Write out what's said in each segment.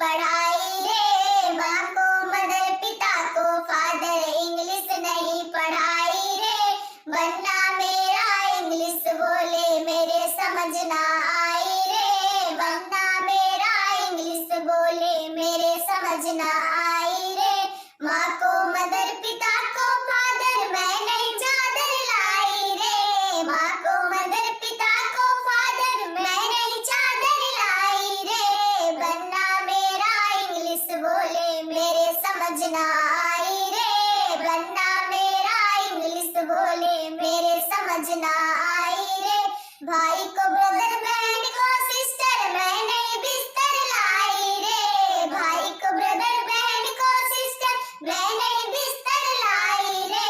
पढ़ाई रे, माँ को मदर पिता को फादर इंग्लिश नहीं पढ़ाई रे, बनना मेरा इंग्लिश बोले मेरे समझ ना आई रे, बनना मेरा इंग्लिश बोले मेरे समझ ना आई रे, माँ को मदर पिता को फादर मैं नहीं चादर लाई रे, माँ को मदर पिता को फादर मैं नहीं चादर लाई रे, बनना मेरा इंग्लिश बोले मेरे समझ ना आई रे, बनना मेरा इंग्लिश बोले मेरे समझ ना आई रे, भाई को ब्रदर बहन को सिस्टर मैं नहीं बिस्तर लाई रे, भाई को ब्रदर बहन को सिस्टर मैं नहीं बिस्तर लाई रे,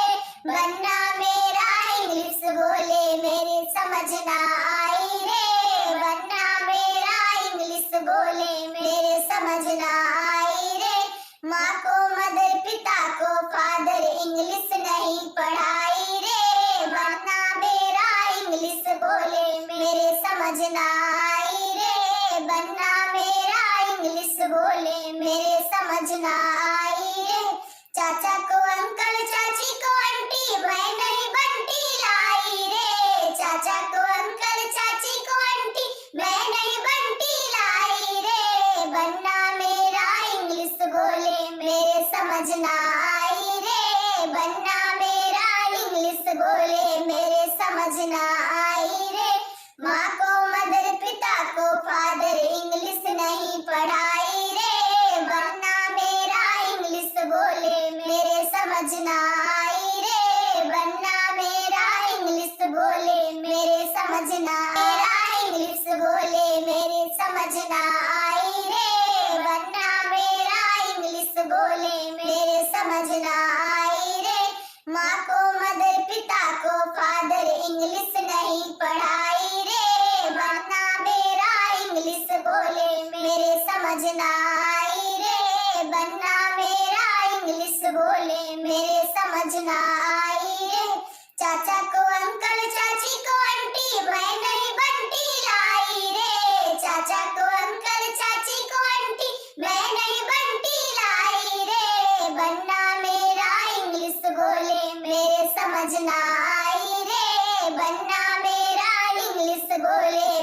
बनना मेरा इंग्लिश बोले मेरे समझ ना आई रे, बनना मेरा इंग्लिश बोले मेरे समझ ना आई रे, माँ को मदर पिता को फादर इंग्लिश नहीं पढ़ाई रे, बनना मेरा इंग्लिश बोले मेरे समझ ना आई रे, बनना मेरा इंग्लिश बोले मेरे समझ ना आई रे, चाचा को अंकल चाची को आंटी मैं नहीं बंटी लाई रे, चाचा को अंकल चाची को आंटी मैं नहीं बंटी लाई रे, बनना मेरा इंग्लिश बोले मेरे समझ ना आई रे, बनना मेरा इंग्लिश बोले मेरे समझ ना आई रे, माँ को मदर पिता को फादर इंग्लिश नहीं पढ़ाई रे, बनना मेरा इंग्लिश बोले मेरे समझ ना आई रे, बनना मेरा इंग्लिश बोले मेरे समझ ना मेरा इंग्लिश बोले मेरे समझ ना आई रे, बनना मेरा इंग्लिश बोले मेरे समझ ना आई रे, माँ को मदर पिता को फादर इंग्लिश नहीं पढ़ाई रे, बनना मेरा इंग्लिश बोले मेरे समझ ना आई रे, बनना मेरा इंग्लिश बोले मेरे समझ ना आई रे, चाचा को अंकल चाची को आंटी मैं नहीं बंटी लाई रे, चाचा को अंकल चाची को आंटी मैं नहीं बंटी लाई रे, बनना मेरा इंग्लिश बोले मेरे समझ ना आई रे, बनना मेरा इंग्लिश बोले